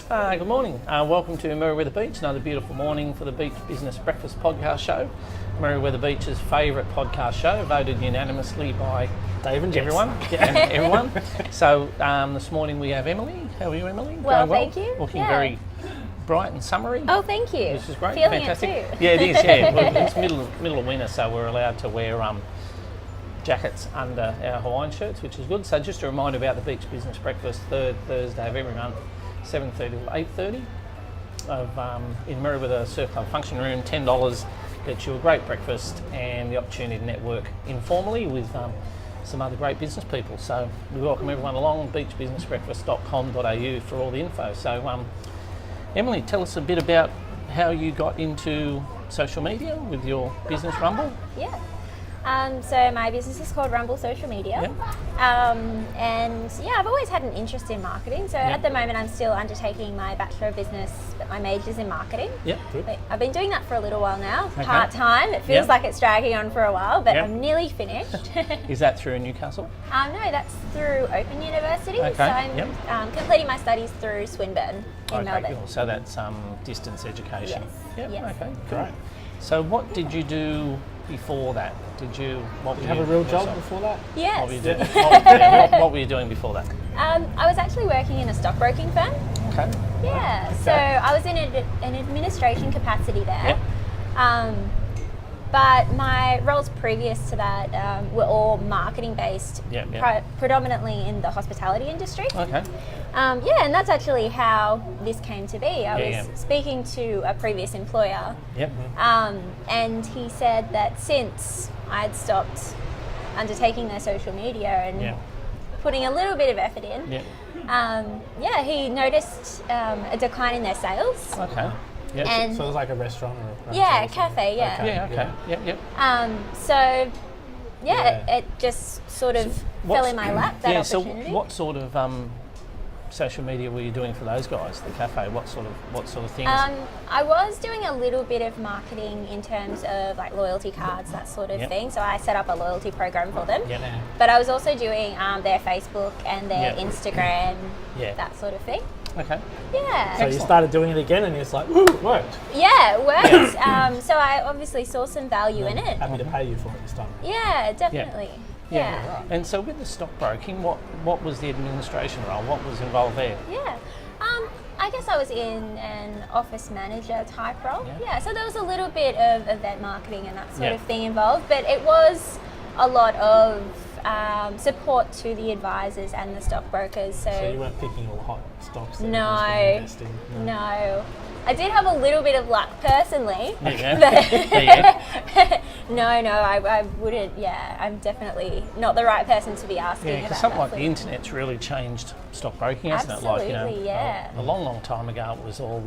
Good morning. Welcome to Merewether Beach. Another beautiful morning for the Beach Business Breakfast podcast show. Merewether Beach's favourite podcast show, voted unanimously by Dave and Jess. everyone. Yeah, everyone. So this morning we have Emily. How are you, Emily? Well, Going thank you. Looking Yeah. very bright and summery. Oh, thank you. Which is great. Feeling Fantastic. it too. Yeah, it is. Yeah, well, it's middle of winter, so we're allowed to wear jackets under our Hawaiian shirts, which is good. So just a reminder about the Beach Business Breakfast, third Thursday of every month, 7:30 to 8:30 in Merewether Surf Club Function Room. $10 gets you a great breakfast and the opportunity to network informally with some other great business people. So we welcome everyone along, beachbusinessbreakfast.com.au for all the info. So Emily, tell us a bit about how you got into social media with your business Rumble. Yeah. So my business is called Rumble Social Media. Yep. And yeah, I've always had an interest in marketing. So at the moment I'm still undertaking my Bachelor of Business, but my major's in marketing. Yep, good. But I've been doing that for a little while now, Okay. part-time. It feels Yep. like it's dragging on for a while, but Yep. I'm nearly finished. Is that through Newcastle? No, that's through Open University. Okay, So I'm yep. completing my studies through Swinburne in Melbourne. Cool. So that's distance education. Yes, Yep. yes. Okay, great. So what did you do before that? Did you have a real job before that? Yes. What were you doing? What were you doing before that? I was actually working in a stockbroking firm. Okay. Yeah, Okay. so I was in an administration capacity there. Yep. But my roles previous to that were all marketing based, Yep. predominantly in the hospitality industry. Okay. And that's actually how this came to be. I was Yeah. speaking to a previous employer, Yep. and he said that since I'd stopped undertaking their social media and Yep. putting a little bit of effort in, Yep. he noticed a decline in their sales. Okay. Yep. And So it was like a restaurant or a yeah, a cafe, yeah. Okay. Yeah. Okay. Yep. Yep. So Yeah. it just sort of fell in my lap, that opportunity. So what sort of social media were you doing for those guys? The cafe. What sort of things? I was doing a little bit of marketing in terms of like loyalty cards, that sort of Yep. thing. So I set up a loyalty program for them. Yep. But I was also doing their Facebook and their Yep. Instagram, Yeah. that sort of thing. Okay. Yeah. So you started doing it again and it's like, woo, it worked. Yeah, it worked. So I obviously saw some value in it. Happy to pay you for it this time. Yeah, definitely. Yeah. And so with the stockbroking, what was the administration role? What was involved there? Yeah. I guess I was in an office manager type role. Yeah. So there was a little bit of event marketing and that sort Yeah. of thing involved, but it was a lot of support to the advisors and the stockbrokers. So you weren't picking all the hot stocks that No. everyone's been investing in? no. I did have a little bit of luck personally. There you go. There you go. No, I wouldn't. Yeah, I'm definitely not the right person to be asking Yeah, about because something that like the sort of- internet's really changed stockbroking, hasn't it? Like, Absolutely, yeah. a long time ago it was all,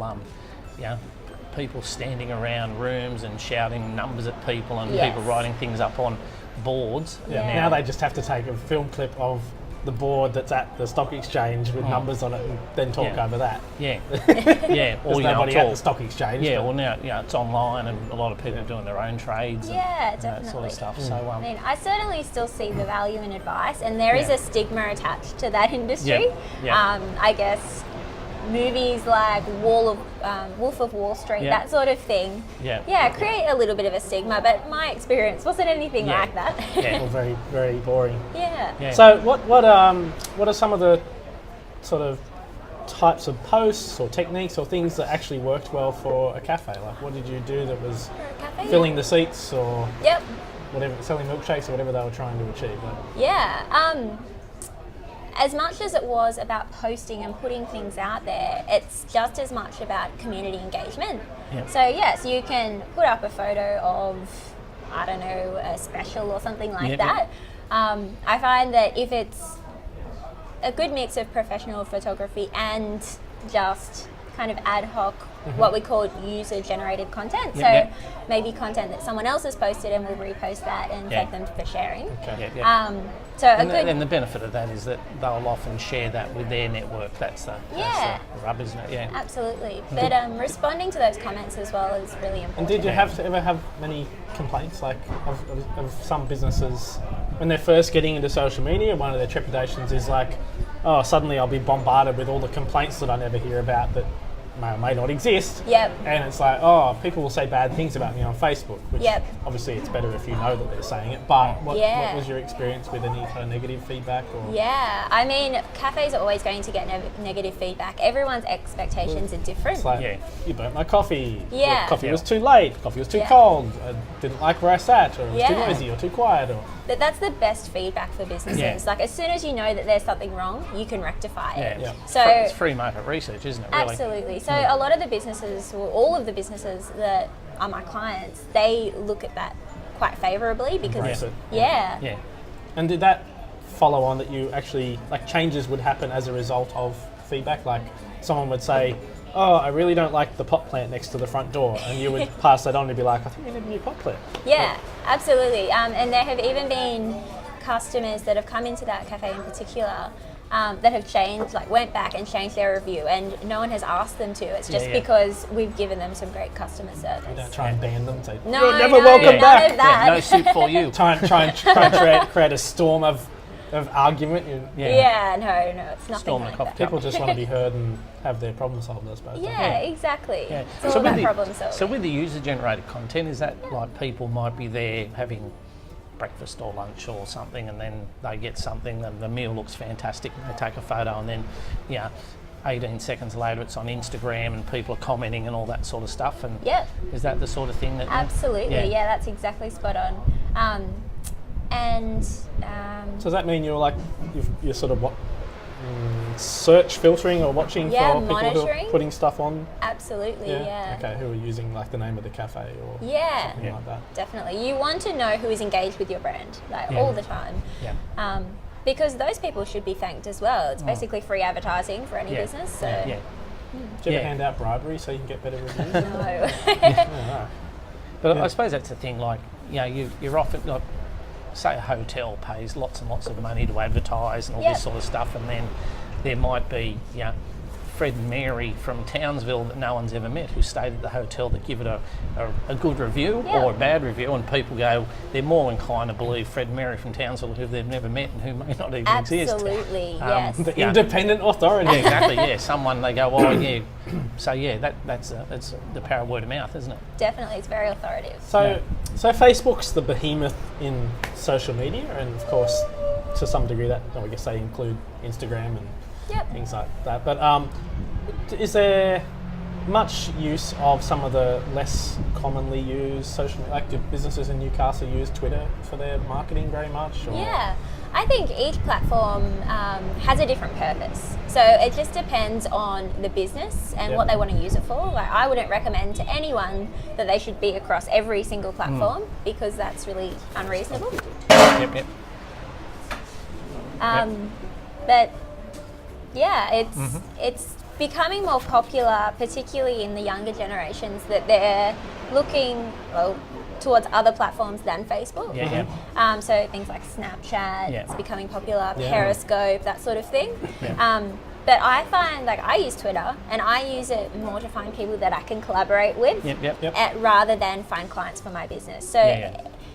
people standing around rooms and shouting numbers at people and Yes. people writing things up on boards. Yeah. Yeah. Now they just have to take a film clip of the board that's at the stock exchange with numbers on it and then talk Yeah. over that. Yeah, yeah. Or There's nobody it's at all, the stock exchange. yeah. but- Well, now it's online and a lot of people are doing their own trades. Yeah, and that sort definitely. of stuff. So I mean, I certainly still see the value in advice, and there is Yeah. a stigma attached to that industry. Yeah. I guess movies like Wolf of Wall Street, Yeah. that sort of thing. Yeah. Create a little bit of a stigma, but my experience wasn't anything Yeah. like that. Yeah. Or very, very boring. Yeah. Yeah. So what are some of the sort of types of posts or techniques or things that actually worked well for a cafe? Like what did you do that was For a cafe? filling the seats or Yep. whatever, selling milkshakes or whatever they were trying to achieve? Like, Yeah. As much as it was about posting and putting things out there, it's just as much about community engagement. Yep. So yes, you can put up a photo of, I don't know, a special or something like Yep. that. I find that if it's a good mix of professional photography and just kind of ad hoc, what we call user-generated content. So Yep. maybe content that someone else has posted and we'll repost that and Yeah. thank them for sharing. Yeah. So And the benefit of that is that they'll often share that with their network. That's the rub, isn't it? Yeah. Absolutely. But responding to those comments as well is really important. and did you ever have many complaints like of some businesses when they're first getting into social media? One of their trepidations is like, suddenly I'll be bombarded with all the complaints that I never hear about that may or may not exist. Yep. And it's like, people will say bad things about me on Facebook, which obviously it's better if you know that they're saying it. But what was your experience with any kind of negative feedback? Or? Yeah, I mean, cafes are always going to get negative feedback. Everyone's expectations are different. It's like, you burnt my coffee. Yeah. The coffee was too late. Coffee was too cold. I didn't like where I sat, or it was too noisy or too quiet. Or But that's the best feedback for businesses. Like, as soon as you know that there's something wrong, you can rectify it. Yeah. So it's free market research, isn't it? Really? Absolutely. So a lot of the businesses, or all of the businesses that are my clients, they look at that quite favourably because Embrace it. Yeah. And did that follow on that you actually, like, changes would happen as a result of feedback? Like, someone would say, oh, I really don't like the pot plant next to the front door, and you would pass that on and be like, I think we need a new pot plant. Yeah, absolutely. And there have even been customers that have come into that cafe in particular that have changed, like went back and changed their review, and no one has asked them to. It's just because we've given them some great customer service. You don't try and ban them. Say, No, you're never no, welcome none back. of that. No soup for you. Try and create a storm of argument. Yeah, no, it's nothing Storm like the coffee that. cup. People just want to be heard and have their problem solved, I suppose. Yeah, exactly. Yeah. It's all about problem solving. So with the user-generated content, is that like people might be there having breakfast or lunch or something, and then they get something, and the meal looks fantastic, and they take a photo, and then 18 seconds later it's on Instagram and people are commenting and all that sort of stuff, and is that the sort of thing that Absolutely, yeah, that's exactly spot on. So does that mean you're sort of search filtering or watching for people who monitoring. are putting stuff on? Absolutely, yeah. Okay, who are using like the name of the cafe or something like that? Definitely. You want to know who is engaged with your brand, all the time. Yeah. Because those people should be thanked as well. It's basically free advertising for any business. So. Do you ever hand out bribery so you can get better reviews? No. Right. But I suppose that's the thing, like, you're often, like, say a hotel pays lots and lots of money to advertise and all this sort of stuff, and then there might be, Fred and Mary from Townsville that no one's ever met who stayed at the hotel that give it a good review or a bad review, and people go, they're more inclined to believe Fred and Mary from Townsville who they've never met and who may not even exist. Absolutely, yes. The independent authority. Yeah, exactly, someone they go, so that's the power of word of mouth, isn't it? Definitely, it's very authoritative. So Facebook's the behemoth in social media, and of course, to some degree that, I guess they include Instagram and things like that. But is there much use of some of the less commonly used social media? Like, do businesses in Newcastle use Twitter for their marketing very much? Or? Yeah, I think each platform has a different purpose. So it just depends on the business and what they want to use it for. Like, I wouldn't recommend to anyone that they should be across every single platform because that's really unreasonable. Yep. But yeah, it's becoming more popular, particularly in the younger generations, that they're looking towards other platforms than Facebook. So things like Snapchat, it's becoming popular, Periscope, that sort of thing. But I find, like, I use Twitter, and I use it more to find people that I can collaborate with, rather than find clients for my business. So,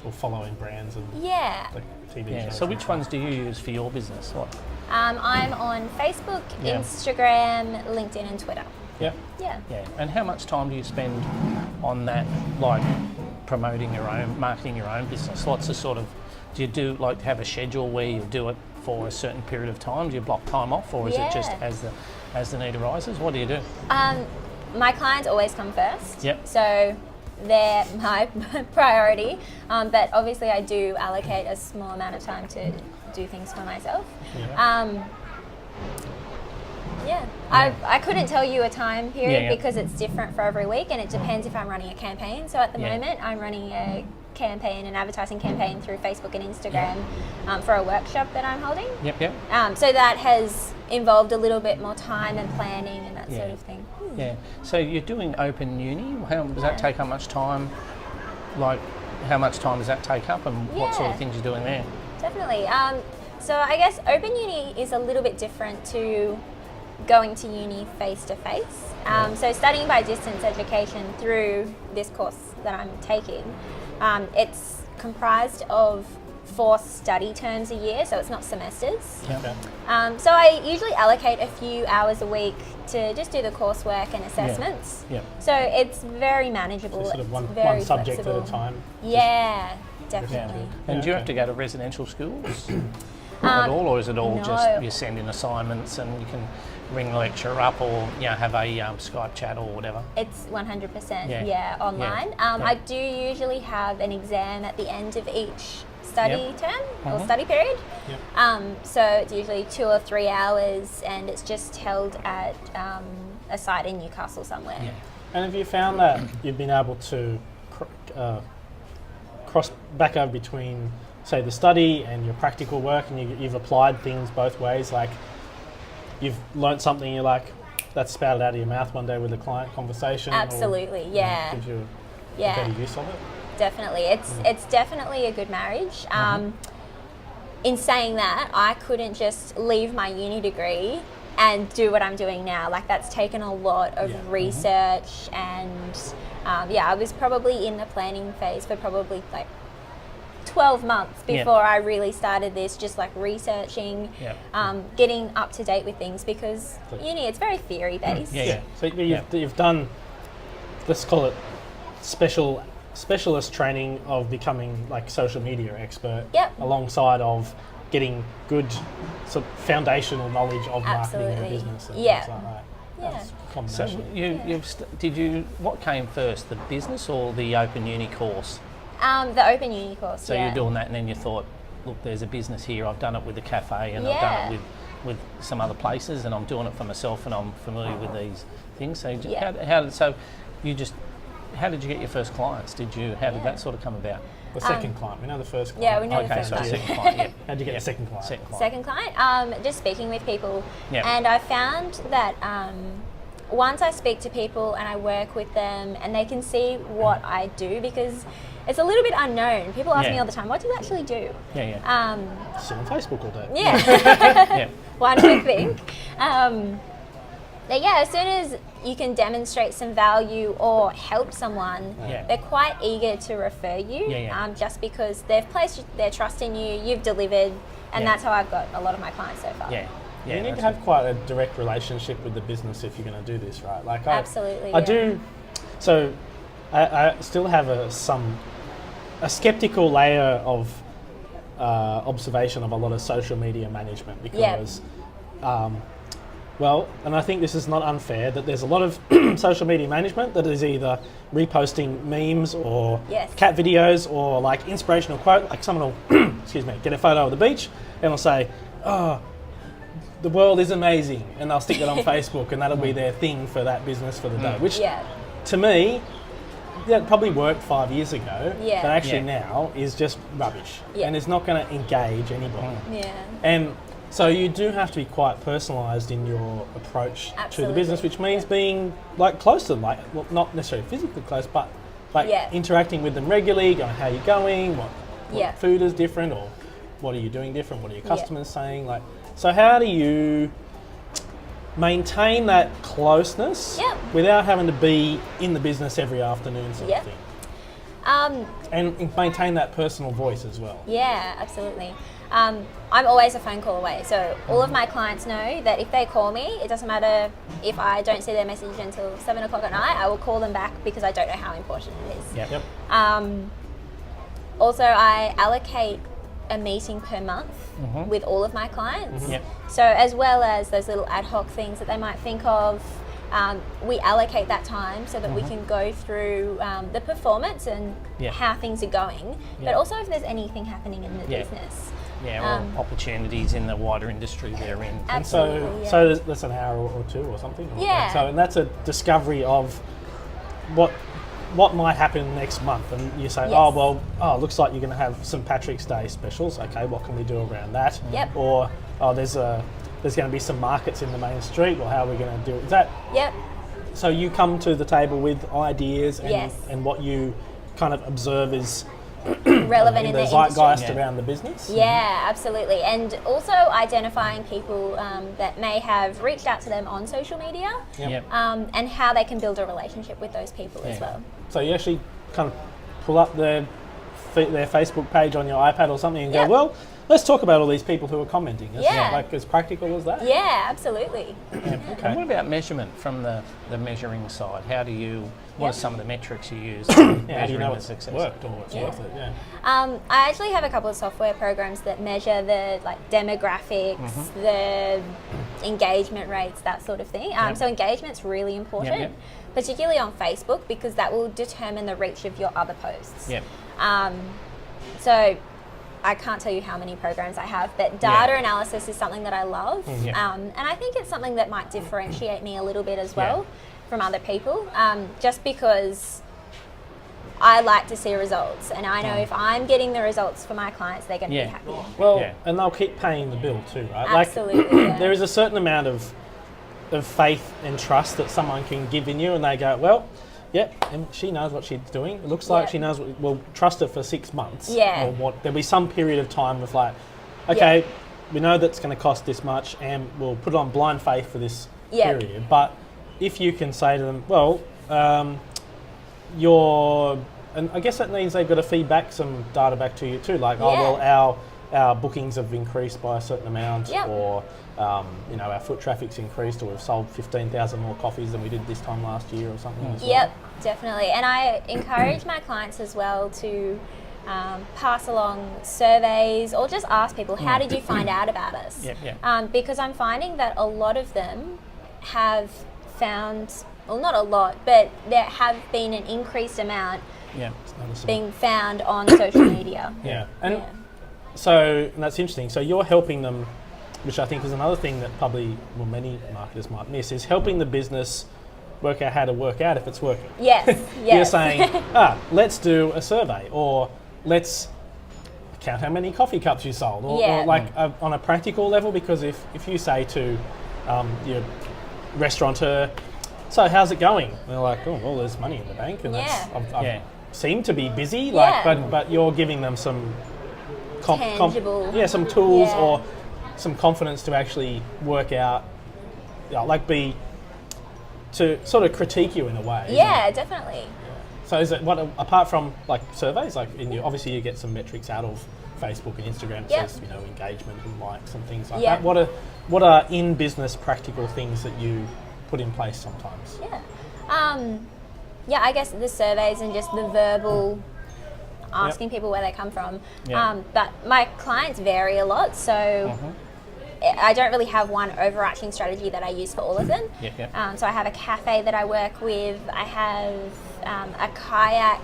or following brands and like TV shows. So which ones do you use for your business? What? I'm on Facebook, Instagram, LinkedIn, and Twitter. Yeah. And how much time do you spend on that, like promoting your own, marketing your own business? What's the sort of, do you have a schedule where you do it for a certain period of time? Do you block time off, or is it just as the need arises? What do you do? My clients always come first. So they're my priority. But obviously I do allocate a small amount of time to do things for myself. I couldn't tell you a time period because it's different for every week, and it depends if I'm running a campaign. So at the moment I'm running an advertising campaign through Facebook and Instagram for a workshop that I'm holding. So that has involved a little bit more time and planning and that sort of thing. So you're doing open uni. How does that take up much time? Like, how much time does that take up, and what sort of things you're doing there? Definitely. So I guess open uni is a little bit different to going to uni face to face. So studying by distance education through this course that I'm taking, it's comprised of 4 study terms a year, so it's not semesters. Okay. So I usually allocate a few hours a week to just do the coursework and assessments. Yeah. So it's very manageable. So sort of it's one very subject flexible. at a time. Yeah, definitely. And do you Yeah, have to go to residential schools at all, or is it all no. just you send in assignments and you can ring the lecturer up, or have a Skype chat or whatever? It's 100% Yeah. online. Yeah. I do usually have an exam at the end of each study Yep. term or study period. Yep. So it's usually 2 or 3 hours, and it's just held at a site in Newcastle somewhere. Yeah. And have you found that you've been able to cross back over between, say, the study and your practical work, and you've applied things both ways? Like, you've learnt something, you're like, that spouted out of your mouth one day with a client conversation? Absolutely, or, yeah. Gives you a Yeah. better use of it? Definitely. It's definitely a good marriage. In saying that, I couldn't just leave my uni degree and do what I'm doing now. Like, that's taken a lot of Yeah. research, and I was probably in the planning phase for probably like 12 months before I really started this, just like researching, getting up to date with things, because uni, it's very theory based. Yeah. So you've done, let's call it specialist training of becoming like social media expert, alongside of getting good sort of foundational knowledge of marketing and business and things like that. That's a combination. So what came first, the business or the Open Uni course? The Open Uni course. So you're doing that, and then you thought, look, there's a business here. I've done it with the cafe, and I've done it with some other places, and I'm doing it for myself, and I'm familiar with these things. So how did you get your first clients? How did that sort of come about? The second client. We know the first client. Yeah, we know the Okay, first so client. second client. How'd you get the second client? Second client, just speaking with people, and I found that once I speak to people and I work with them, and they can see what I do, because it's a little bit unknown. People ask me all the time, what do you actually do? Sit on Facebook all day. Yeah. One would think. But as soon as you can demonstrate some value or help someone, they're quite eager to refer you, just because they've placed their trust in you, you've delivered, and that's how I've got a lot of my clients so far. You need to have quite a direct relationship with the business if you're going to do this, right? Like Absolutely. I do. So I still have a skeptical layer of observation of a lot of social media management, because and I think this is not unfair, that there's a lot of social media management that is either reposting memes or cat videos or like inspirational quote, like someone will get a photo of the beach and will say, oh, the world is amazing, and they'll stick that on Facebook, and that'll be their thing for that business for the day, which to me, that probably worked 5 years ago, but actually now is just rubbish, and it's not going to engage anybody. And so you do have to be quite personalised in your approach to the business, which means being like close to them, like, well, not necessarily physically close, but like interacting with them regularly, going, how are you going, what food is different, or what are you doing different, what are your customers saying, like. So how do you maintain that closeness without having to be in the business every afternoon sort of thing? And maintain that personal voice as well. Yeah, absolutely. I'm always a phone call away, so all of my clients know that if they call me, it doesn't matter if I don't see their message until 7 o'clock at night, I will call them back, because I don't know how important it is. Also, I allocate a meeting per month with all of my clients. So as well as those little ad hoc things that they might think of, we allocate that time so that we can go through the performance and how things are going, but also if there's anything happening in the business. Or opportunities in the wider industry they're in. Absolutely, and so that's an hour or two or something. And that's a discovery of what might happen next month, and you say, looks like you're going to have some Patrick's Day specials. Okay, what can we do around that? Or there's going to be some markets in the main street. Well, how are we going to do that? So you come to the table with ideas and what you kind of observe is relevant in the the zeitgeist industry. around the business. Absolutely. And also identifying people that may have reached out to them on social media, and how they can build a relationship with those people as well. So you actually kind of pull up the their Facebook page on your iPad or something and Yep. go, well, let's talk about all these people who are commenting. It's Yeah. like as practical as that. Yeah, absolutely. Okay. And what about measurement from the measuring side? How do you, what Yep. are some of the metrics you use Yeah, how do you measuring know the it's success? worked or it's Yeah. worth it? Yeah. I actually have a couple of software programs that measure the demographics, the engagement rates, that sort of thing. So engagement's really important, Yep. particularly on Facebook, because that will determine the reach of your other posts. Yep. So I can't tell you how many programs I have, but data analysis is something that I love. Yeah. And I think it's something that might differentiate me a little bit as well Yeah. from other people, just because I like to see results, and I know if I'm getting the results for my clients, they're going to Yeah. be happy. Well, Yeah. and they'll keep paying the bill too, right? Absolutely, yeah. There is a certain amount of faith and trust that someone can give in you, and they go, well, yep, and she knows what she's doing. It looks like Yeah. she knows. We'll trust her for 6 months. Yeah. Or what? There'll be some period of time of like, okay, we know that's going to cost this much, and we'll put it on blind faith for this Yeah. period. But if you can say to them, well, you're, and I guess that means they've got to feed back some data back to you too, like, oh Yeah. well, our bookings have increased by a certain amount, Yep. or our foot traffic's increased, or we've sold 15,000 more coffees than we did this time last year, or something. as well. Yep, definitely. And I encourage my clients as well to pass along surveys or just ask people, how did you find out about us? Yep, yep. Because I'm finding that a lot of them have found, well, not a lot, but there have been an increased amount Yeah. Noticeable. being found on social media. Yeah, and Yeah. so and that's interesting. So you're helping them, which I think is another thing that probably many marketers might miss, is helping the business work out how to work out if it's working. Yes, You're yes. saying, let's do a survey, or let's count how many coffee cups you sold, or, Yeah. or like on a practical level, because if you say to your restaurateur, so how's it going? And they're like, oh, well, there's money in the bank, and Yeah. I've Yeah. seem to be busy, like, Yeah. but you're giving them some Tangible. some tools Yeah. or some confidence to actually work out, to sort of critique you in a way. isn't Yeah, it? definitely. So is it apart from like surveys, like obviously you get some metrics out of Facebook and Instagram, it Yep. says engagement and likes and things like Yep. that. What are in business practical things that you put in place sometimes? Yeah, I guess the surveys and just the verbal asking people where they come from. Yeah. But my clients vary a lot, so I don't really have one overarching strategy that I use for all of them. Yep, yep. So I have a cafe that I work with. I have a kayak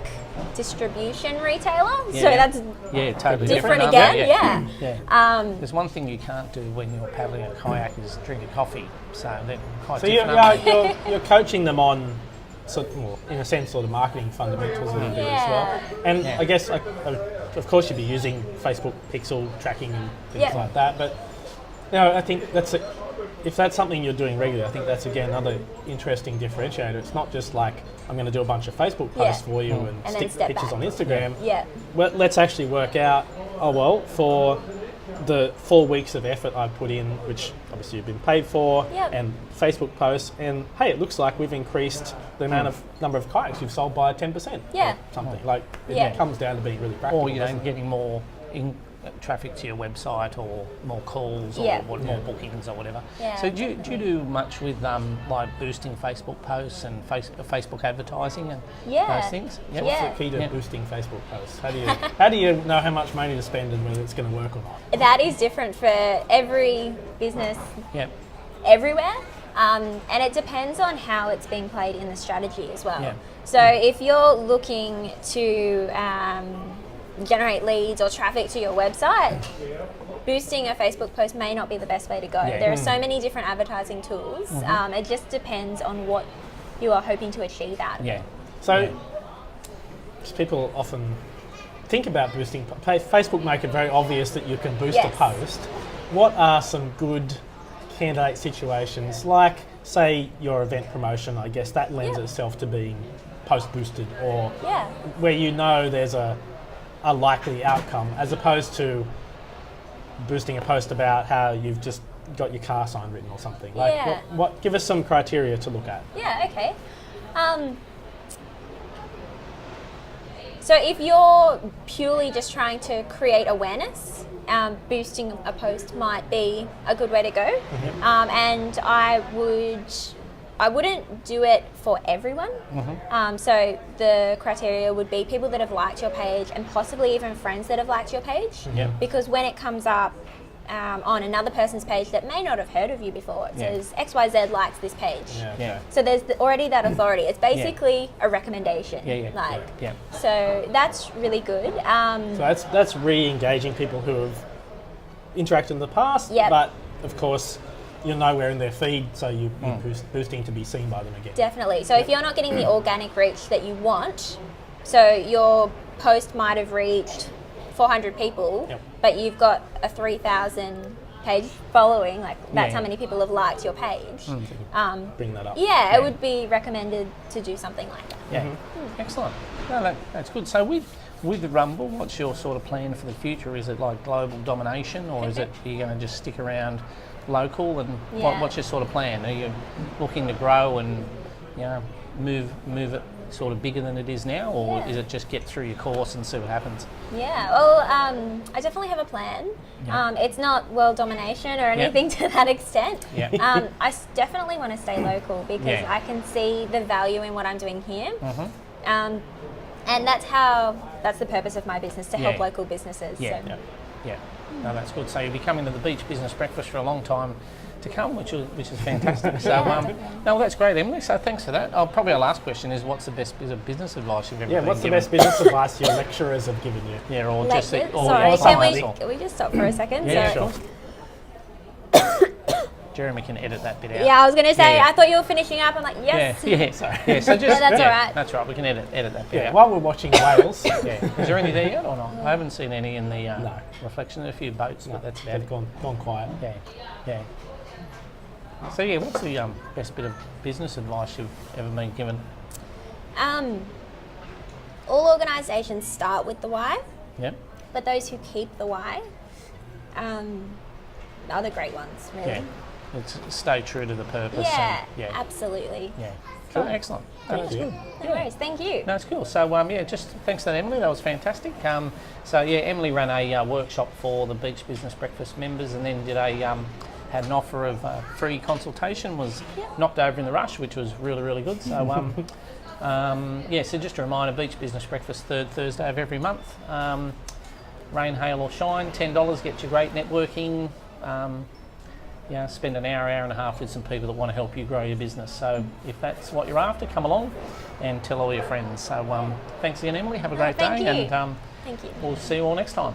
distribution retailer. So Yeah. that's Yeah, totally different aren't again. they? Yeah. Yeah. There's one thing you can't do when you're paddling a kayak is drink a coffee. So they're quite So different. aren't they? you're coaching them on, in a sense, sort of marketing fundamentals a little bit as well. And Yeah. I guess, of course, you'd be using Facebook pixel tracking and things Yeah. like that. But I think if that's something you're doing regularly, I think that's again another interesting differentiator. It's not just like I'm going to do a bunch of Facebook posts Yeah. for you And then stick step pictures back. on Instagram. Yeah. Well, let's actually work out, for the 4 weeks of effort I put in, which obviously you've been paid for, Yep. and Facebook posts, and hey, it looks like we've increased the amount of number of kayaks you've sold by 10%. Yeah. Or something. Like, Yeah. it comes down to being really practical. Or doesn't it? getting more traffic to your website, or more calls, or Yeah. more bookings, or whatever. Yeah. So do you do much with like boosting Facebook posts and Facebook advertising and Yeah. those things? Yep. Yeah. What's the key to Yeah. boosting Facebook posts? How do you know how much money to spend and whether it's going to work or not? That is different for every business Yep. everywhere. And it depends on how it's being played in the strategy as well. Yeah. So if you're looking to generate leads or traffic to your website, boosting a Facebook post may not be the best way to go. Yeah. There are so many different advertising tools. It just depends on what you are hoping to achieve out of it. Yeah. So, just people often think about boosting. Facebook make it very obvious that you can boost a Yes. post. What are some good candidate situations, like, say, your event promotion? I guess that lends Yeah. itself to being post boosted, or Yeah. where there's a likely outcome, as opposed to boosting a post about how you've just got your car sign written or something. Like, Yeah. what give us some criteria to look at. Yeah, okay. So if you're purely just trying to create awareness, boosting a post might be a good way to go. And I wouldn't do it for everyone. So the criteria would be people that have liked your page and possibly even friends that have liked your page. Because when it comes up on another person's page that may not have heard of you before, it says XYZ likes this page. So there's already that authority. It's basically a recommendation. So that's really good. So that's re-engaging people who have interacted in the past, but of course you're nowhere in their feed, so you're boosting to be seen by them again. Definitely. So if you're not getting the organic reach that you want, so your post might have reached 400 people, but you've got a 3,000 page following, like that's how many people have liked your page. Bring that up. It would be recommended to do something like that. Excellent. No, that's good. So with Rumble, what's your sort of plan for the future? Is it like global domination, or is it you're going to just stick around local? And what's your sort of plan? Are you looking to grow and move it sort of bigger than it is now, or is it just get through your course and see what happens? Well, I definitely have a plan. It's not world domination or anything to that extent. I definitely want to stay local because I can see the value in what I'm doing here. And that's the purpose of my business, to help local businesses. No, that's good. So you'll be coming to the Beach Business Breakfast for a long time to come, which is fantastic. So, no, that's great, Emily. So thanks for that. Probably our last question is, what's the best bit of business advice you've ever been what's the given? best business advice your lecturers have given you? Sorry, can we just stop for a second? Sure. Jeremy can edit that bit out. I was going to say, I thought you were finishing up. I'm like, yes. Sorry. So just, that's all right. That's right. We can edit that bit out. While we're watching whales. Is there any there yet or not? I haven't seen any in the reflection. There's a few boats, but that's about They've gone quiet. So what's the best bit of business advice you've ever been given? All organisations start with the why. But those who keep the why are the great ones, really. It's stay true to the purpose. Absolutely. Cool. Excellent. Thank you. No worries. Thank you. No, it's cool. So just thanks to Emily. That was fantastic. Emily ran a workshop for the Beach Business Breakfast members, and then had an offer of free consultation. Was knocked over in the rush, which was really, really good. So so just a reminder: Beach Business Breakfast, third Thursday of every month. Rain, hail or shine, $10 gets you great networking. Spend an hour and a half with some people that want to help you grow your business. So if that's what you're after, come along and tell all your friends. So thanks again, Emily. Have a great day. Thank you. And Thank you. We'll see you all next time.